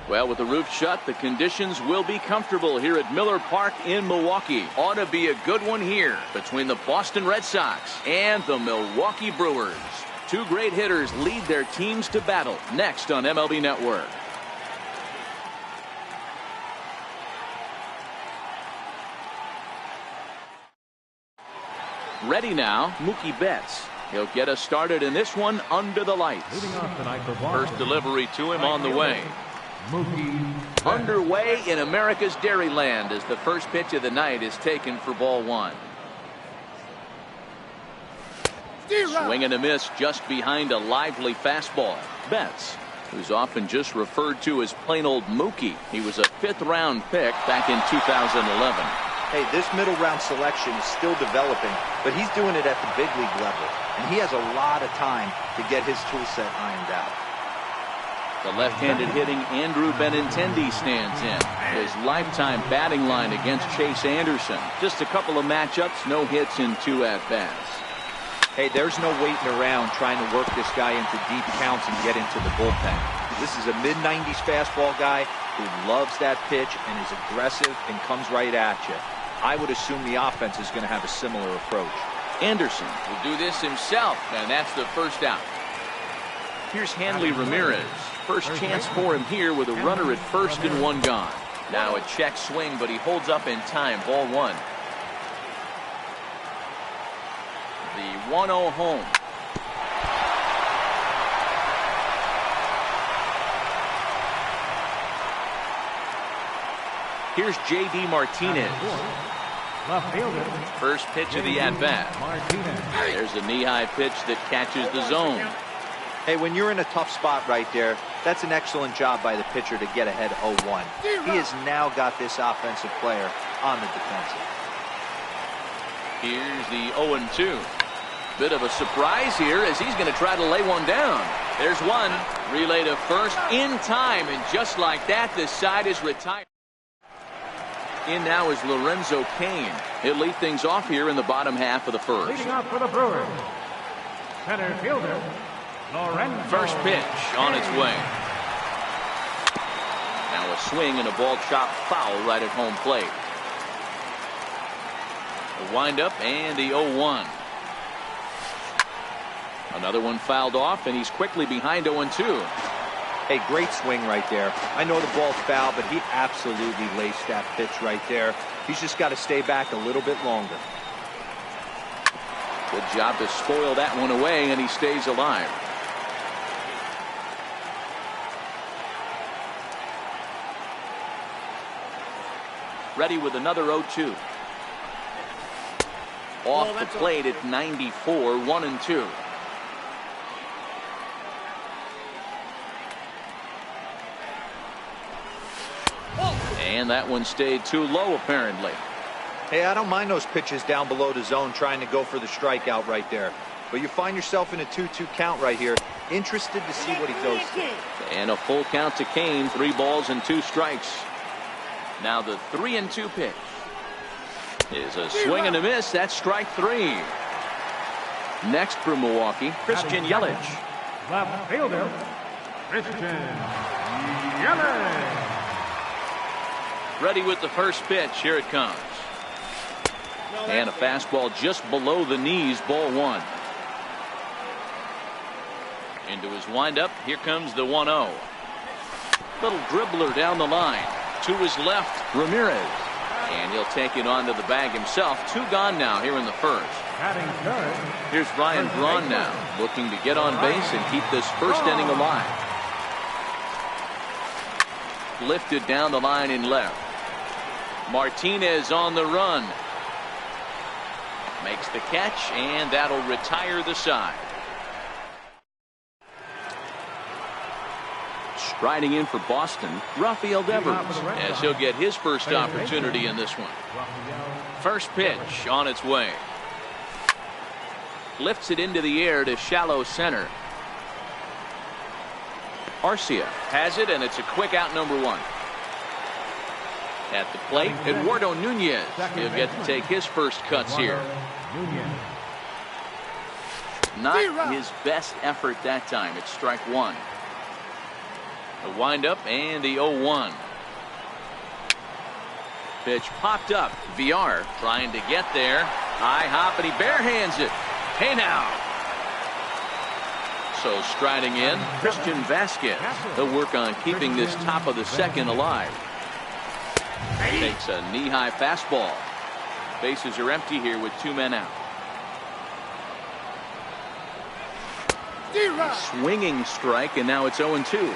Well, with the roof shut, the conditions will be comfortable here at Miller Park in Milwaukee. Ought to be a good one here between the Boston Red Sox and the Milwaukee Brewers. Two great hitters lead their teams to battle next on MLB Network. Ready now, Mookie Betts. He'll get us started in this one under the lights. First delivery to him on the way. Underway in America's Dairyland as the first pitch of the night is taken for ball one. Swing and a miss just behind a lively fastball. Betts, who's often just referred to as plain old Mookie. He was a 5th-round pick back in 2011. Hey, this middle round selection is still developing, but he's doing it at the big league level, and he has a lot of time to get his tool set ironed out. The left-handed hitting Andrew Benintendi stands in. His lifetime batting line against Chase Anderson. Just a couple of matchups, no hits in 2 at-bats. Hey, there's no waiting around trying to work this guy into deep counts and get into the bullpen. This is a mid-90s fastball guy who loves that pitch and is aggressive and comes right at you. I would assume the offense is going to have a similar approach. Anderson will do this himself, and that's the first out. Here's Hanley Ramirez. First chance for him here with a runner at first and 1 gone. Now a check swing, but he holds up in time. Ball 1. The 1-0 home. Here's J.D. Martinez. First pitch of the at-bat. There's a knee-high pitch that catches the zone. Hey, when you're in a tough spot right there, that's an excellent job by the pitcher to get ahead 0-1. He has now got this offensive player on the defensive. Here's the 0-2. Bit of a surprise here as he's going to try to lay one down. There's one. Relay to first in time, and just like that, the side is retired. In now is Lorenzo Cain. He'll lead things off here in the bottom half of the first. Leading off for the Brewers, center fielder, Lorenzo. First pitch on its way. Now a swing and a ball chopped foul right at home plate. The windup and the 0-1. Another one fouled off, and he's quickly behind 0-2. Hey, great swing right there. I know the ball's foul, but he absolutely laced that pitch right there. He's just got to stay back a little bit longer. Good job to spoil that one away, and he stays alive. Ready with another 0-2. Off the plate at 94, 1-2. And that one stayed too low, apparently. Hey, I don't mind those pitches down below the zone trying to go for the strikeout right there. But you find yourself in a 2-2 count right here. Interested to see what he goes to. And a full count to Cain. 3 balls and 2 strikes. Now the 3-2 pitch is a swing and a miss. That's strike 3. Next for Milwaukee, Christian Yelich. Left fielder, Christian Yelich. Ready with the first pitch. Here it comes. And a fastball just below the knees. Ball 1. Into his windup. Here comes the 1-0. Little dribbler down the line. To his left, Ramirez. And he'll take it onto the bag himself. 2 gone now here in the first. Here's Ryan Braun now, looking to get on base and keep this first inning alive. Lifted down the line in left. Martinez on the run. Makes the catch, and that'll retire the side. Striding in for Boston, Rafael Devers, as he'll get his first opportunity in this one. First pitch on its way. Lifts it into the air to shallow center. Arcia has it, and it's a quick out, number 1. At the plate, Eduardo Nunez. He'll get to take his first cuts here. Not his best effort that time. It's strike 1. The windup and the 0-1. Pitch popped up. VR trying to get there. High hop, and he barehands it. Hey now. So striding in, Christian Vasquez. He'll work on keeping this top of the second alive. Takes a knee-high fastball. Bases are empty here with 2 men out. Swinging strike, and now it's 0-2.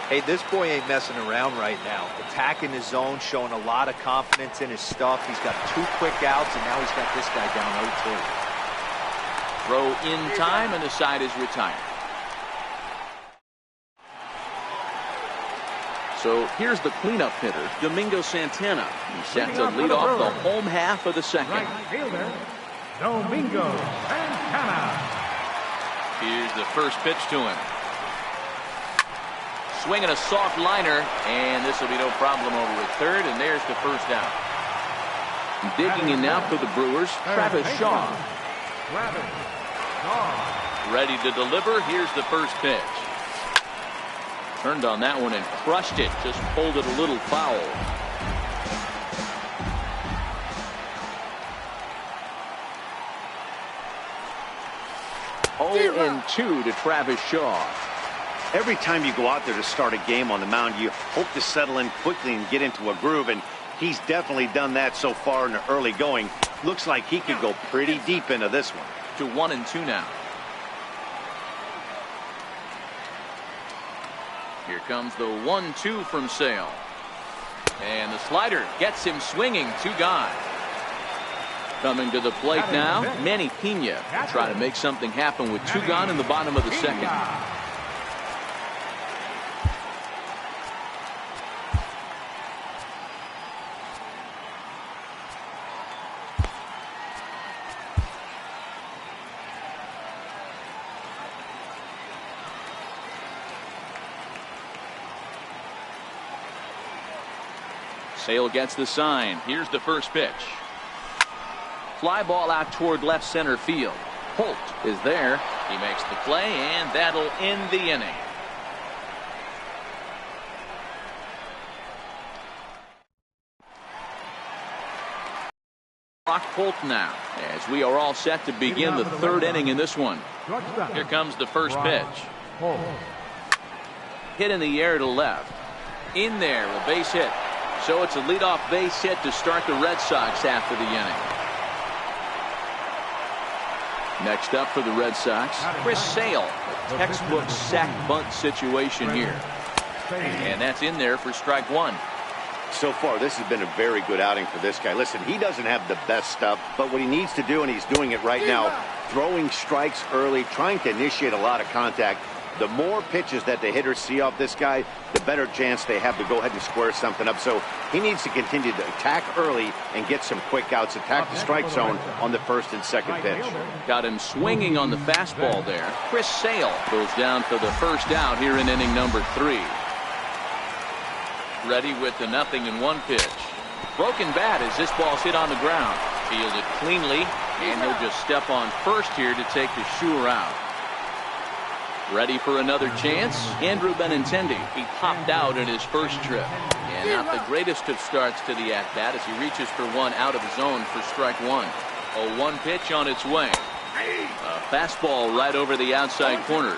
Hey, this boy ain't messing around right now. Attacking his zone, showing a lot of confidence in his stuff. He's got 2 quick outs, and now he's got this guy down 0-2. Throw in time, and the side is retired. So here's the cleanup hitter, Domingo Santana. He's set to lead off the home half of the second. Right fielder, Domingo Santana. Here's the first pitch to him. Swinging a soft liner, and this will be no problem over at third, and there's the first out. Digging in now for the Brewers, Travis Shaw. Ready to deliver. Here's the first pitch. Turned on that one and crushed it. Just pulled it a little foul. Oh, 2 to Travis Shaw. Every time you go out there to start a game on the mound, you hope to settle in quickly and get into a groove, and he's definitely done that so far in the early going. Looks like he could go pretty deep into this one. To 1-2 now. Here comes the 1-2 from Sale. And the slider gets him swinging. 2 gone. Coming to the plate now, Manny Pena. Try to make something happen with 2 gone in the bottom of the second. Sale gets the sign. Here's the first pitch. Fly ball out toward left center field. Holt is there. He makes the play, and that'll end the inning. Brock Holt now, as we are all set to begin the 3rd inning in this one. Here comes the first pitch. Hit in the air to left. In there, a base hit. So it's a leadoff base hit to start the Red Sox after the inning. Next up for the Red Sox, Chris Sale. A textbook sack bunt situation here. And that's in there for strike 1. So far, this has been a very good outing for this guy. Listen, he doesn't have the best stuff, but what he needs to do, and he's doing it right now, throwing strikes early, trying to initiate a lot of contact. The more pitches that the hitters see off this guy, the better chance they have to go ahead and square something up. So he needs to continue to attack early and get some quick outs, attack the strike zone on the first and second pitch. Got him swinging on the fastball there. Chris Sale goes down for the first out here in inning number 3. Ready with the 0-1 pitch. Broken bat as this ball's hit on the ground. Fielded cleanly, and he'll just step on first here to take the sure out. Ready for another chance? Andrew Benintendi. He popped out in his first trip. And not the greatest of starts to the at-bat as he reaches for one out of his zone for strike 1. A 1 pitch on its way. A fastball right over the outside corner.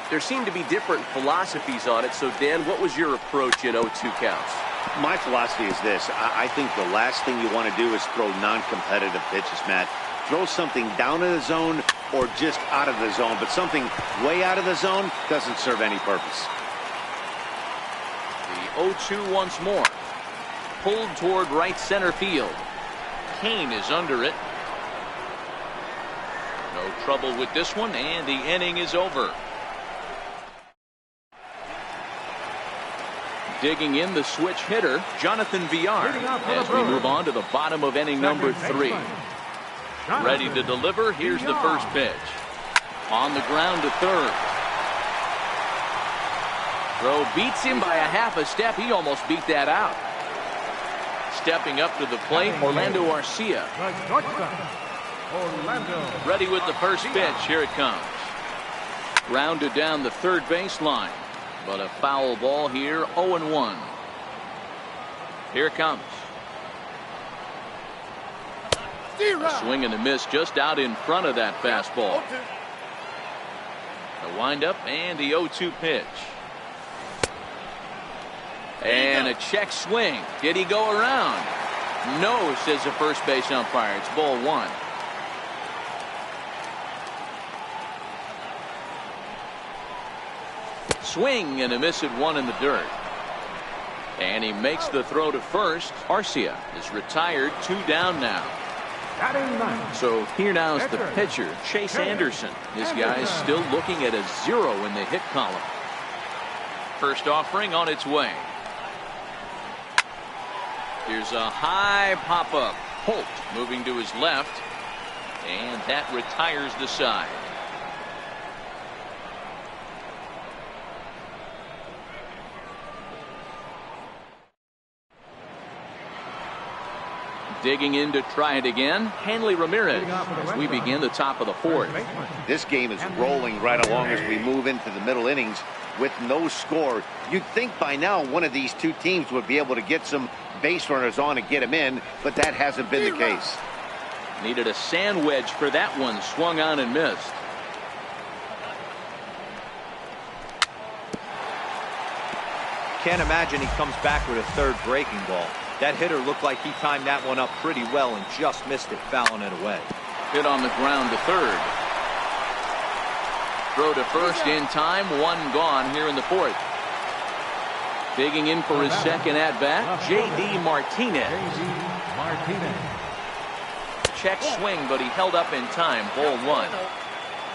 There seem to be different philosophies on it. So, Dan, what was your approach at 0-2 counts? My philosophy is this. I think the last thing you want to do is throw non-competitive pitches, Matt. Throw something down in the zone or just out of the zone, but something way out of the zone doesn't serve any purpose. The 0-2 once more. Pulled toward right center field. Kane is under it. No trouble with this one, and the inning is over. Digging in the switch hitter, Jonathan Villar, as we move on to the bottom of inning number 3. Ready to deliver. Here's the first pitch. On the ground to third. Throw beats him by a half a step. He almost beat that out. Stepping up to the plate, Orlando Arcia. Ready with the first pitch. Here it comes. Grounded down the third baseline. But a foul ball here, 0-1. Here it comes. A swing and a miss just out in front of that fastball. The windup and the 0-2 pitch. And a check swing. Did he go around? No, says the first base umpire. It's ball one. Swing and a miss at one in the dirt. And he makes the throw to first. Arcia is retired, 2 down now. So here now is the pitcher, Chase Anderson. This guy's still looking at a 0 in the hit column. First offering on its way. Here's a high pop-up. Holt moving to his left. And that retires the side. Digging in to try it again, Hanley Ramirez, as we begin the top of the 4th. This game is rolling right along as we move into the middle innings with no score. You'd think by now one of these two teams would be able to get some base runners on and get them in, but that hasn't been the case. Needed a sand wedge for that one. Swung on and missed. Can't imagine he comes back with a third breaking ball. That hitter looked like he timed that one up pretty well and just missed it, fouling it away. Hit on the ground to third. Throw to first in time. 1 gone here in the 4th. Digging in for his second at bat, J.D. Martinez. Check swing, but he held up in time. Ball 1.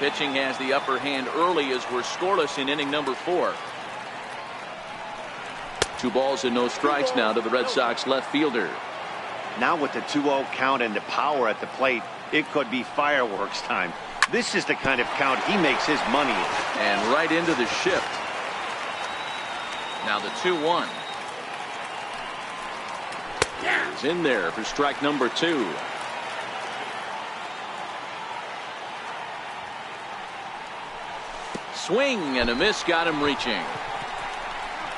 Pitching has the upper hand early as we're scoreless in inning number 4. 2 balls and no strikes now to the Red Sox left fielder. Now with the 2-0 count and the power at the plate, it could be fireworks time. This is the kind of count he makes his money in. And right into the shift. Now the 2-1. He's in there for strike number 2. Swing and a miss, got him reaching.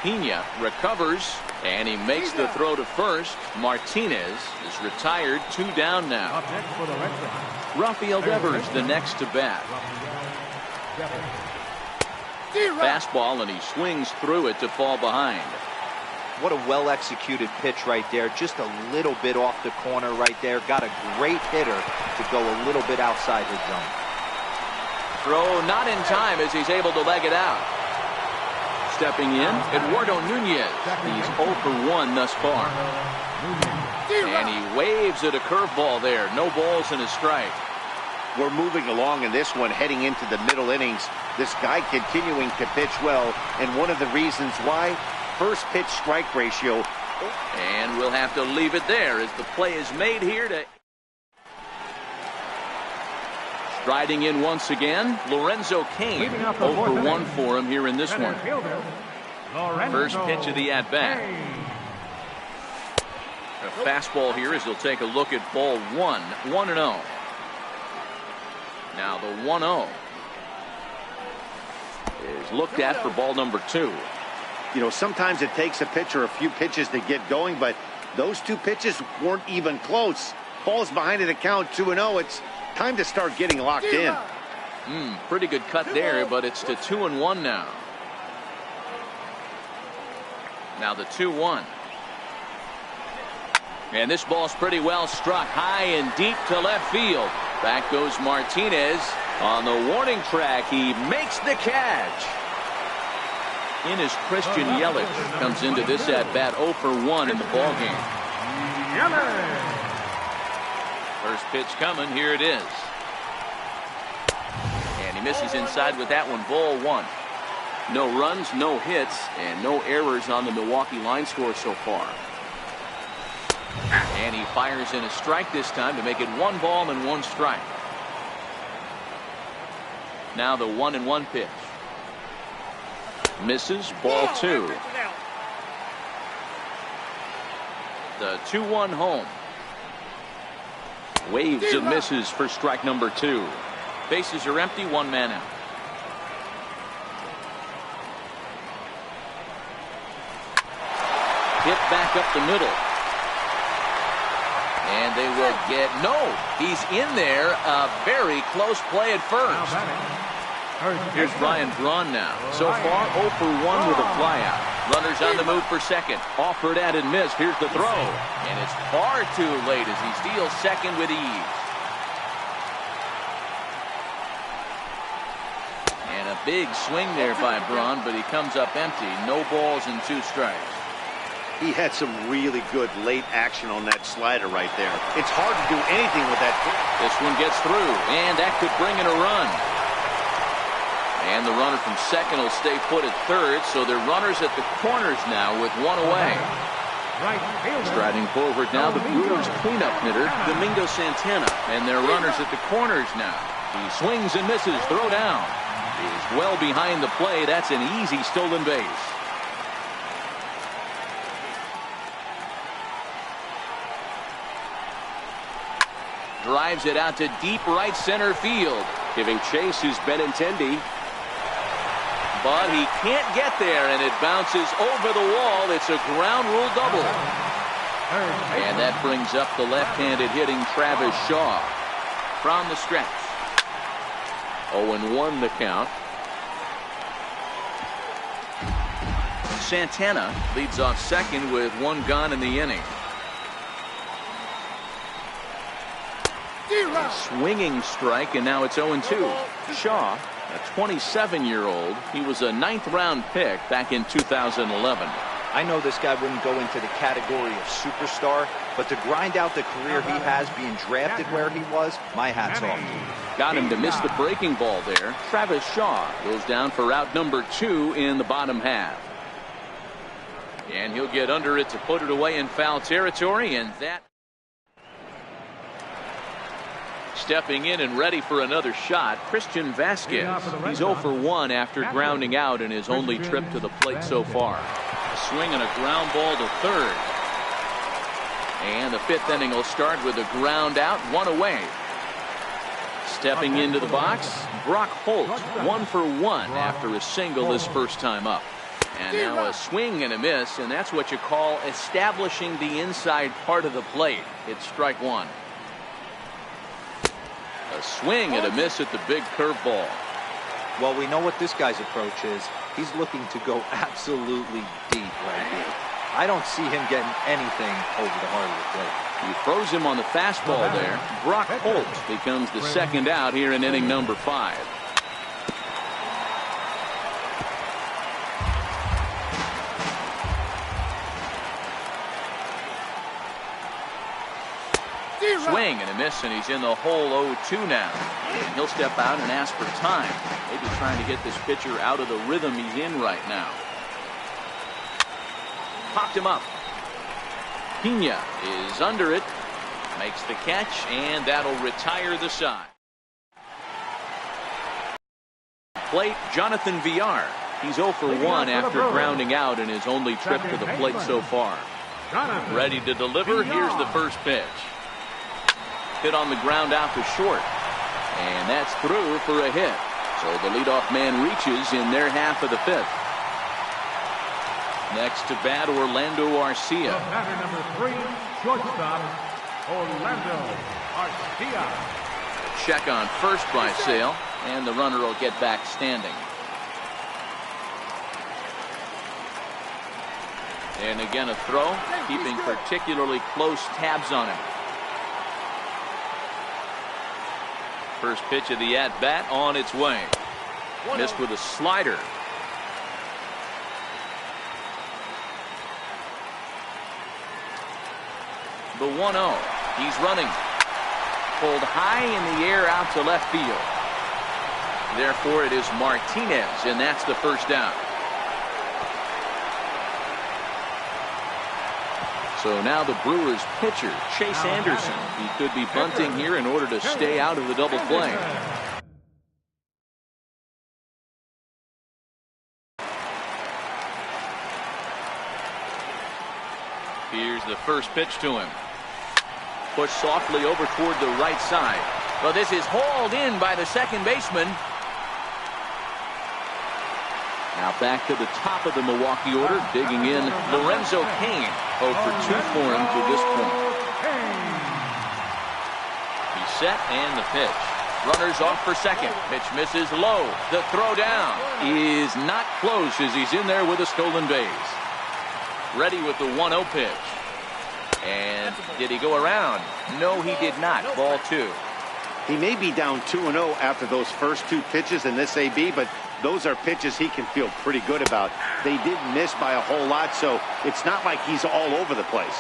Pena recovers and he makes the throw to first. Martinez is retired, 2 down now. Rafael Devers the next to bat. Fastball and he swings through it to fall behind. What a well executed pitch right there. Just a little bit off the corner right there. Got a great hitter to go a little bit outside his zone. Throw not in time as he's able to leg it out. Stepping in, Eduardo Nunez. He's 0 for 1 thus far. And he waves at a curveball there. No balls and a strike. We're moving along in this one, heading into the middle innings. This guy continuing to pitch well, and one of the reasons why, first pitch strike ratio. And we'll have to leave it there as the play is made here to... Striding in once again, Lorenzo Cain. 0 for 1 for him here in this one. First pitch of the at-bat. A fastball here as he'll take a look at ball 1. 1-0. Now the 1-0 is looked at for ball number 2. You know, sometimes it takes a pitcher a few pitches to get going, but those 2 pitches weren't even close. Falls behind an account 2-0. It's time to start getting locked in. Pretty good cut there, but it's to 2-1 now. Now the 2-1. And this ball's pretty well struck high and deep to left field. Back goes Martinez on the warning track. He makes the catch. In is Christian Yelich. Comes into this at bat 0 for 1 in the ballgame. First pitch coming. Here it is. And he misses inside with that one. Ball 1. No runs, no hits, and no errors on the Milwaukee line score so far. And he fires in a strike this time to make it 1 ball and 1 strike. Now the 1-1 pitch. Misses. Ball 2. The 2-1 home. Waves and misses for strike number 2. Bases are empty. 1 man out. Hit back up the middle. And they will get, no, he's in there. A very close play at first. Here's Brian Braun now. So far, 0 for 1 with a flyout. Runners on the move for second. Offered at and missed. Here's the throw. And it's far too late as he steals second with ease. And a big swing there by Braun, but he comes up empty. No balls and 2 strikes. He had some really good late action on that slider right there. It's hard to do anything with that. This one gets through, and that could bring in a run. And the runner from second will stay put at third, so they're runners at the corners now with 1 away. Striding forward now, the Brewers cleanup hitter, Domingo Santana. And they're runners at the corners now. He swings and misses, throw down. He's well behind the play. That's an easy stolen base. Drives it out to deep right center field. Giving chase who's Benintendi. But he can't get there, and it bounces over the wall. It's a ground rule double. And that brings up the left-handed hitting Travis Shaw from the stretch. 0-1 the count. Santana leads off second with 1 gone in the inning. A swinging strike, and now it's 0-2. Shaw, a 27-year-old. He was a 9th-round pick back in 2011. I know this guy wouldn't go into the category of superstar, but to grind out the career he has being drafted where he was, my hat's off to him. Got him to miss the breaking ball there. Travis Shaw goes down for out number 2 in the bottom half. And he'll get under it to put it away in foul territory, and that. Stepping in and ready for another shot, Christian Vasquez. He's 0 for 1 after grounding out in his only trip to the plate so far. A swing and a ground ball to third. And the 5th inning will start with a ground out, 1 away. Stepping into the box, Brock Holt, 1 for 1 after a single his first time up. And now a swing and a miss, and that's what you call establishing the inside part of the plate. It's strike 1. A swing and a miss at the big curveball. Well, we know what this guy's approach is. He's looking to go absolutely deep right here. I don't see him getting anything over the heart of the plate. He throws him on the fastball there. Brock Holt becomes the second out here in inning number 5. Swing and a miss, and he's in the hole 0-2 now. And he'll step out and ask for time. Maybe trying to get this pitcher out of the rhythm he's in right now. Popped him up. Pena is under it. Makes the catch, and that'll retire the side. Plate, Jonathan Villar. He's 0 for 1 after grounding out in his only trip to the plate so far. Ready to deliver. Here's the first pitch. Hit on the ground out to short. And that's through for a hit. So the leadoff man reaches in their half of the 5th. Next to bat, Orlando Arcia. Batter number 3, shortstop, Orlando Arcia. Check on first by Sale, and the runner will get back standing. And again a throw, keeping particularly close tabs on him. First pitch of the at-bat on its way. Missed with a slider. The 1-0. He's running. Pulled high in the air out to left field. Therefore, it is Martinez, and that's the first down. So now the Brewers pitcher, Chase Anderson. He could be bunting here in order to stay out of the double play. Here's the first pitch to him. Pushed softly over toward the right side. Well, this is hauled in by the second baseman. Now back to the top of the Milwaukee order, digging in Lorenzo Cain, 0 for 2 for him to this point. He's set and the pitch. Runners off for second. Pitch misses low. The throw down is not close as he's in there with a stolen base. Ready with the 1-0 pitch. And did he go around? No, he did not. Ball 2. He may be down 2-0 after those first 2 pitches in this AB, but those are pitches he can feel pretty good about. They did miss by a whole lot, so it's not like he's all over the place.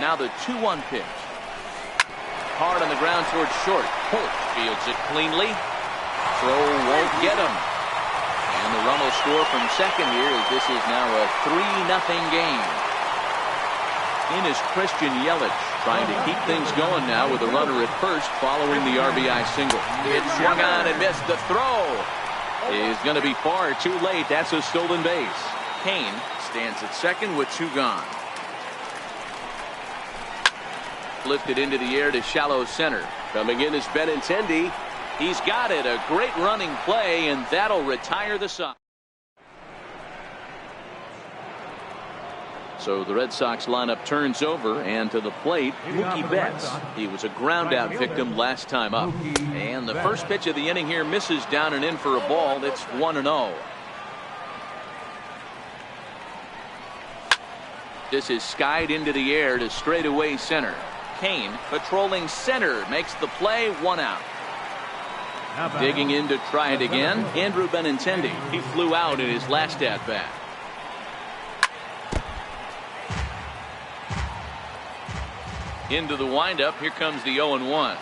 Now the 2-1 pitch. Hard on the ground towards short. Holt fields it cleanly. Throw won't get him. And the run will score from second here as this is now a 3-0 game. In is Christian Yelich, trying to keep things going now with a runner at first following the RBI single. It swung on and missed. The throw is going to be far too late. That's a stolen base. Cain stands at second with 2 gone. Lifted into the air to shallow center. Coming in is Benintendi. He's got it. A great running play, and that'll retire the Sox. So the Red Sox lineup turns over, and to the plate, Mookie Betts. He was a ground out victim last time up. And the first pitch of the inning here misses down and in for a ball. It's 1-0. This is skied into the air to straightaway center. Cain patrolling center makes the play. 1 out. Digging in to try it again, Andrew Benintendi. He flew out in his last at bat. Into the windup. Here comes the 0-1.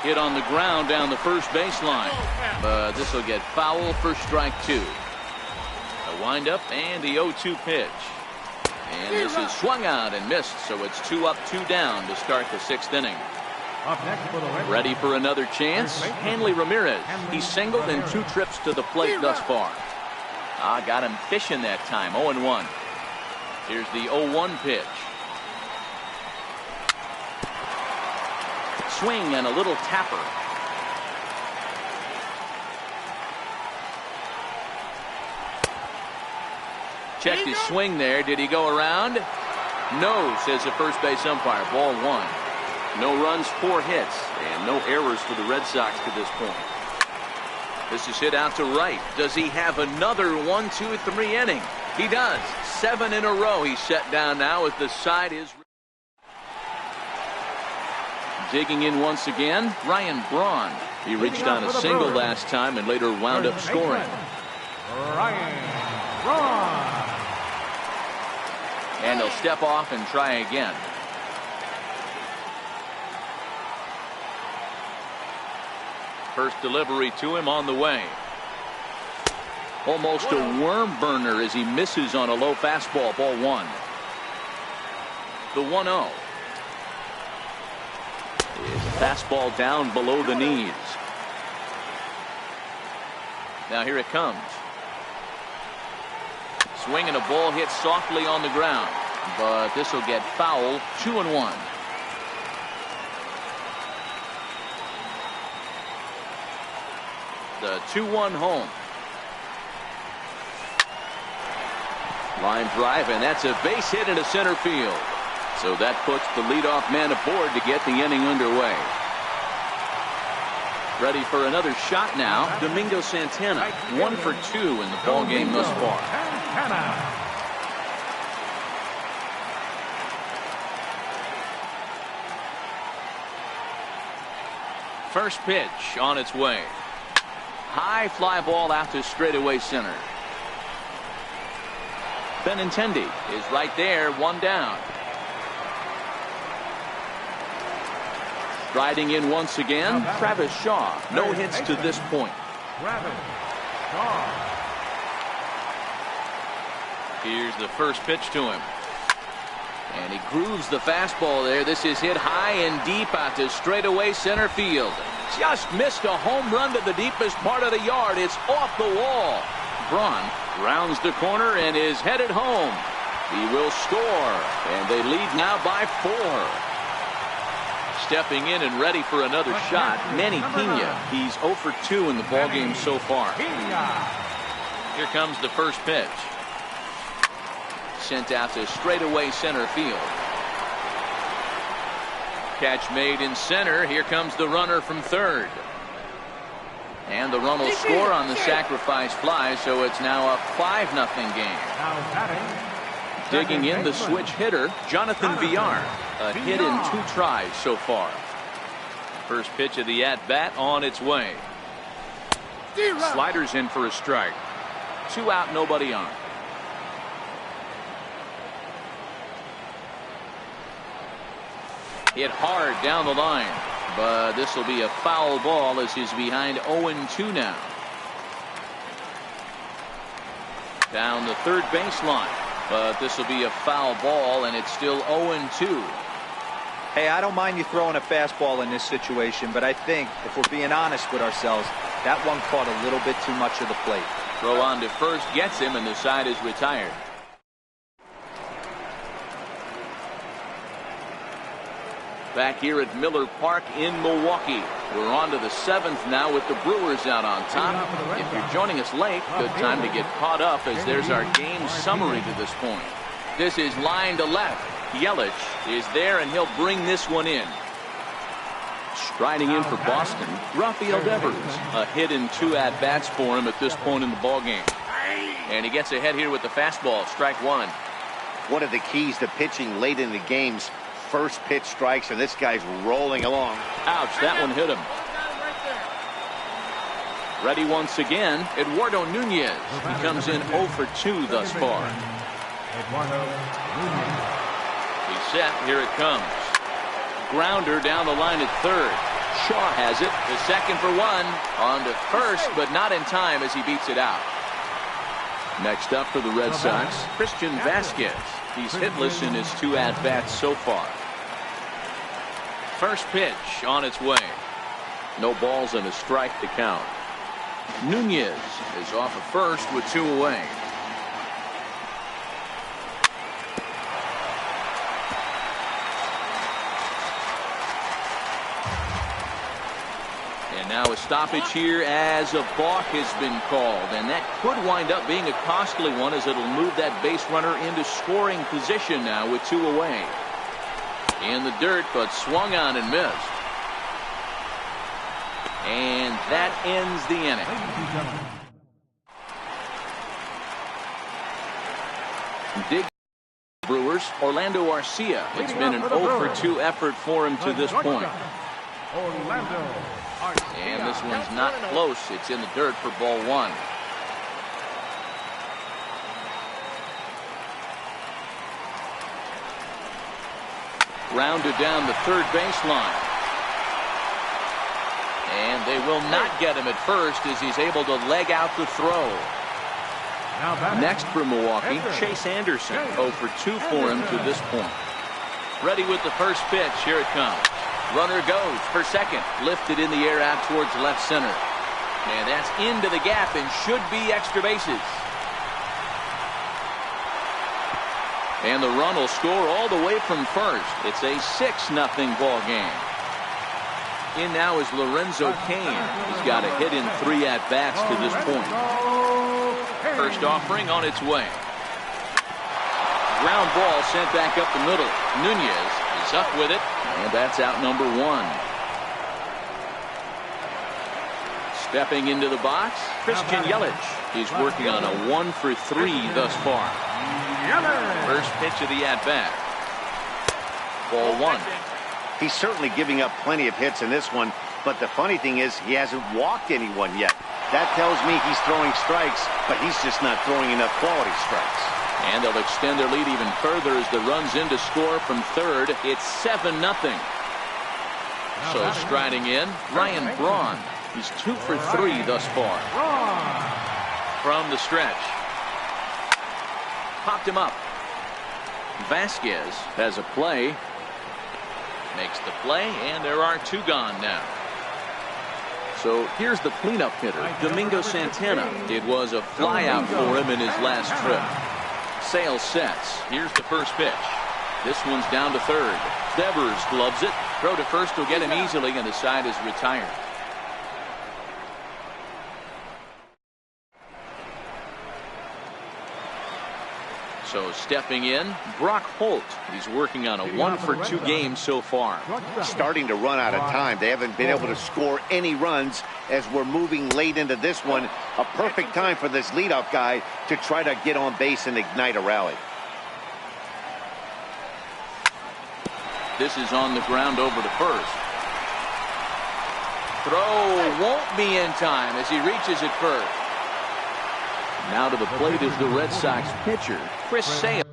Hit on the ground down the first baseline, but this will get foul for strike 2. A windup and the 0-2 pitch. And this is swung out and missed, so it's 2 up, 2 down to start the 6th inning. Ready for another chance? Hanley Ramirez. He singled in 2 trips to the plate thus far. Got him fishing that time. 0-1. Here's the 0-1 pitch. Swing and a little tapper. Checked his swing there. Did he go around? No, says the first base umpire. Ball 1. No runs, 4 hits, and no errors for the Red Sox to this point. This is hit out to right. Does he have another 1, 2, 3 inning? He does. 7 in a row. He's set down now as the side is. Digging in once again, Ryan Braun. He reached on a single last time and later wound up scoring. Ryan Braun. And he'll step off and try again. First delivery to him on the way. Almost a worm burner as he misses on a low fastball. Ball 1. The 1-0. Is a fastball down below the knees. Now here it comes. Swinging a ball hit softly on the ground, but this will get foul. 2-1. The 2-1 home. Line drive, and that's a base hit into center field. So that puts the leadoff man aboard to get the inning underway. Ready for another shot now. Domingo Santana, 1 for 2 in the ball game thus far. First pitch on its way. High fly ball out to straightaway center. Benintendi is right there, 1 down. Riding in once again, Travis Shaw. No hits to this point. Here's the first pitch to him. And he grooves the fastball there. This is hit high and deep out to straightaway center field. Just missed a home run to the deepest part of the yard. It's off the wall. Braun rounds the corner and is headed home. He will score, and they lead now by 4. stepping in and ready for another shot, Manny Pena. He's 0 for 2 in the ballgame so far. Here comes the first pitch. Sent out to straightaway center field. Catch made in center. Here comes the runner from third. And the run will score on the sacrifice fly, so it's now a 5-0 game. Digging in the switch hitter, Jonathan Villar. A hit in 2 tries so far. First pitch of the at-bat on its way. Sliders in for a strike. 2 out, nobody on. Hit hard down the line, but this will be a foul ball as he's behind 0-2 now. Down the third baseline, but this will be a foul ball, and it's still 0-2. Hey, I don't mind you throwing a fastball in this situation, but I think if we're being honest with ourselves, that one caught a little bit too much of the plate. Throw on to first gets him, and the side is retired. Back here at Miller Park in Milwaukee. We're on to the 7th now with the Brewers out on top. If you're joining us late, good time to get caught up as there's our game summary to this point. This is line to left. Yelich is there, and he'll bring this one in. Striding in for Boston, Rafael Devers. A hit in 2 at-bats for him at this point in the ballgame. And he gets ahead here with the fastball. Strike 1. One of the keys to pitching late in the games. First pitch strikes, and this guy's rolling along. Ouch, that one hit him. Ready once again, Eduardo Nunez. He comes in 0 for 2 thus far. He's set, here it comes. Grounder down the line at third. Shaw has it, the second for 1. On to first, but not in time as he beats it out. Next up for the Red Sox, Christian Vasquez. He's hitless in his 2 at-bats so far. First pitch on its way. No balls and a strike to count. Nunez is off at first with 2 away. And now a stoppage here as a balk has been called, and that could wind up being a costly one as it'll move that base runner into scoring position now with 2 away. In the dirt, but swung on and missed. And that ends the inning. Dig Brewers, Orlando Arcia. It's been an 0 for 2 effort for him to this point. And this one's not close. It's in the dirt for ball 1. Rounded down the third baseline. And they will not get him at first as he's able to leg out the throw. Next for Milwaukee, Chase Anderson. 0 for 2 for him to this point. Ready with the first pitch. Here it comes. Runner goes for second. Lifted in the air out towards left center. And that's into the gap and should be extra bases. And the run will score all the way from first. It's a 6-0 ball game. In now is Lorenzo Cain. He's got a hit in 3 at-bats to this point. First offering on its way. Ground ball sent back up the middle. Nunez is up with it, and that's out number 1. Stepping into the box, Christian Yelich. He's working on a 1 for 3 thus far. First pitch of the at-bat. Ball 1. He's certainly giving up plenty of hits in this one, but the funny thing is he hasn't walked anyone yet. That tells me he's throwing strikes, but he's just not throwing enough quality strikes. And they'll extend their lead even further as the run's in to score from third. It's 7-0. So striding in, Ryan Braun. He's 2 for 3 thus far. From the stretch. Popped him up. Vasquez has a play. Makes the play, and there are 2 gone now. So here's the cleanup hitter, Domingo Santana. It was a flyout for him in his last trip. Sale sets. Here's the first pitch. This one's down to third. Devers gloves it. Throw to first will get him easily, and the side is retired. So stepping in, Brock Holt. He's working on a 1-for-2 game so far. Starting to run out of time. They haven't been able to score any runs as we're moving late into this one. A perfect time for this leadoff guy to try to get on base and ignite a rally. This is on the ground over to first. Throw won't be in time as he reaches it first. Now to the plate is the Red Sox pitcher, Chris Sale.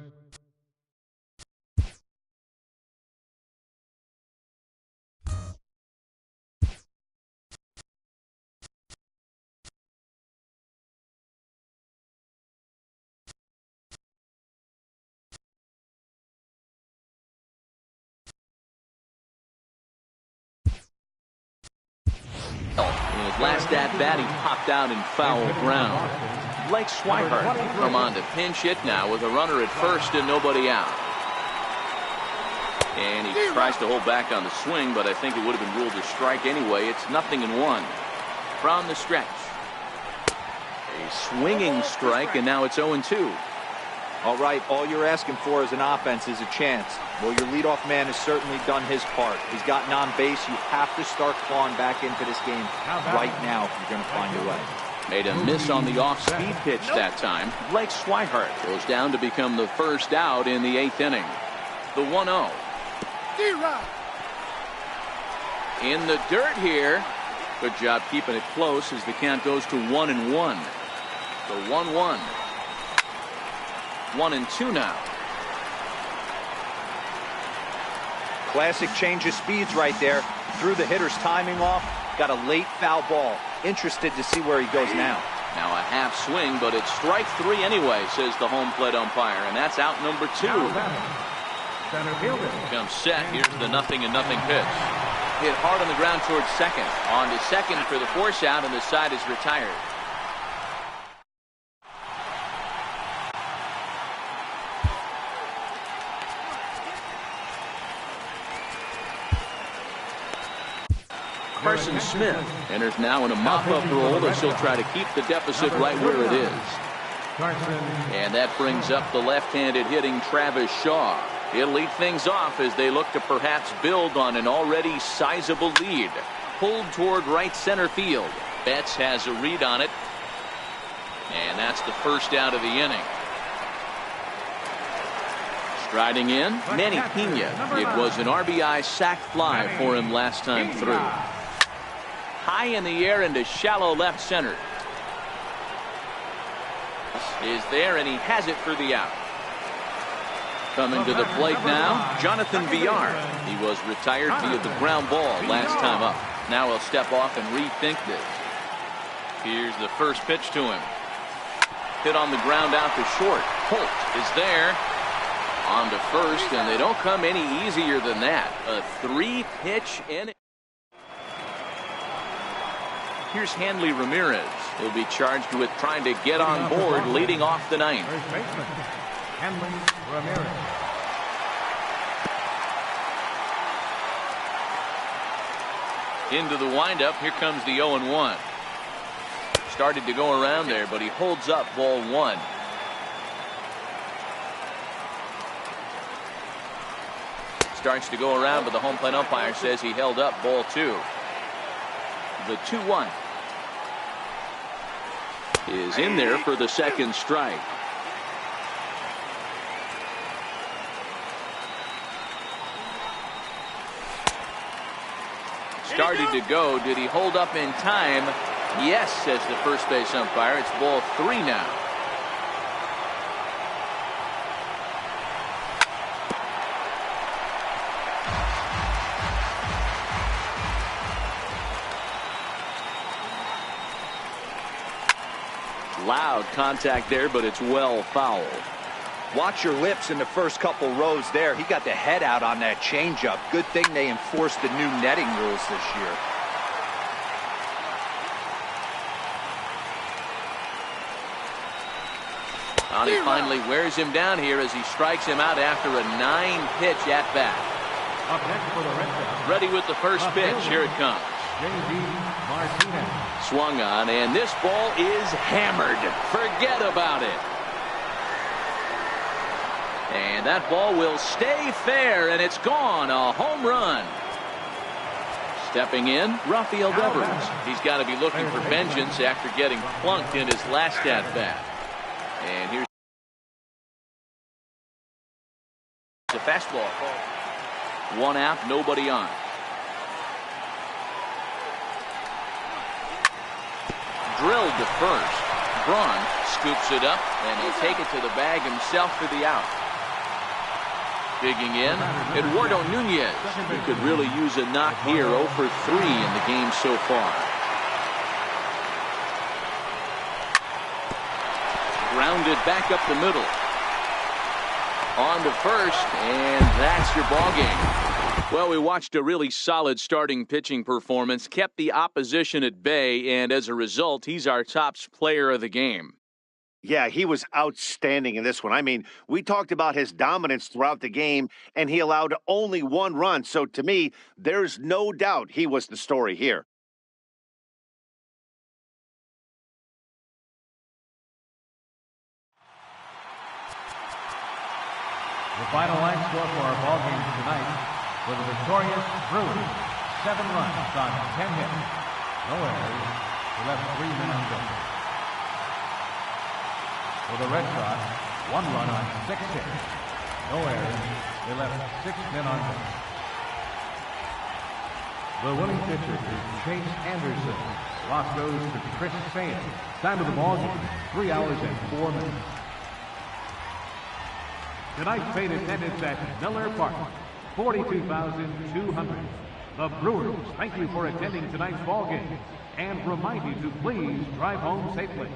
In his last at-bat, he popped out in foul ground. Blake Swihart come on to pinch hit now with a runner at first and nobody out. And he tries to hold back on the swing, but I think it would have been ruled a strike anyway. It's 0-1 from the stretch. A swinging strike, and now it's 0-2. All right, all you're asking for as an offense is a chance. Well, your leadoff man has certainly done his part. He's gotten on base. You have to start clawing back into this game right now if you're going to find a way. Made a miss on the off-speed pitch that time. Blake Swihart goes down to become the first out in the 8th inning. The 1-0. In the dirt here. Good job keeping it close as the count goes to 1-1. The 1-1. 1-2 now. Classic change of speeds right there. Threw the hitter's timing off. Got a late foul ball. Interested to see where he goes now. Now a half swing, but it's strike 3 anyway, says the home plate umpire, and that's out number 2. Comes set. Here's the 0-0 pitch. Hit hard on the ground towards second. On to second for the force out, and the side is retired. Carson Smith enters now in a mop-up role as he'll try to keep the deficit right where it is. And that brings up the left-handed hitting Travis Shaw. He'll lead things off as they look to perhaps build on an already sizable lead. Pulled toward right center field. Betts has a read on it. And that's the first out of the inning. Striding in, Manny Pena. It was an RBI sac fly for him last time through. High in the air into shallow left center. Is there, and he has it for the out. Coming to the plate now, Jonathan Villar. He was retired via the ground ball last time up. Now he'll step off and rethink this. Here's the first pitch to him. Hit on the ground out to short. Holt is there. On to first, and they don't come any easier than that. A 3-pitch inning. Here's Hanley Ramirez. He'll be charged with trying to get on board leading off the 9th. First baseman, Hanley Ramirez. Into the windup. Here comes the 0-1. Started to go around there, but he holds up ball 1. Starts to go around, but the home plate umpire says he held up ball 2. The 2-1 is in there for the second strike. Started to go. Did he hold up in time? Yes, says the first base umpire. It's ball 3 now. Loud contact there, but it's well fouled. Watch your lips in the first couple rows there. He got the head out on that changeup. Good thing they enforced the new netting rules this year. And he finally wears him down here as he strikes him out after a 9-pitch at-bat. Up next for the Red Sox. Ready with the first pitch. Here it comes. J.D. Martinez. Swung on, and this ball is hammered. Forget about it. And that ball will stay fair, and it's gone. A home run. Stepping in, Rafael Devers. He's got to be looking for vengeance after getting plunked in his last at-bat. And here's the fastball. 1 out, nobody on. Drilled to first. Braun scoops it up, and he'll take it to the bag himself for the out. Digging in, Eduardo Nunez. He could really use a knock here. 0 for 3 in the game so far. Grounded back up the middle. On to first, and that's your ball game. Well, we watched a really solid starting pitching performance, kept the opposition at bay, and as a result, he's our top player of the game. Yeah, he was outstanding in this one. I mean, we talked about his dominance throughout the game, and he allowed only 1 run. So to me, there's no doubt he was the story here. The final line score for our ball game tonight for the victorious Brewers. 7 runs on 10 hits. No errors. They left 3 men on base. For the Red Sox, 1 run on 6 hits. No errors. They left 6 men on base. The winning pitcher is Chase Anderson. Loss goes to Chris Sale. Time of the ball game, 3 hours and 4 minutes. Tonight's paid attendance at Miller Park, 42,200. The Brewers thank you for attending tonight's ball game and remind you to please drive home safely.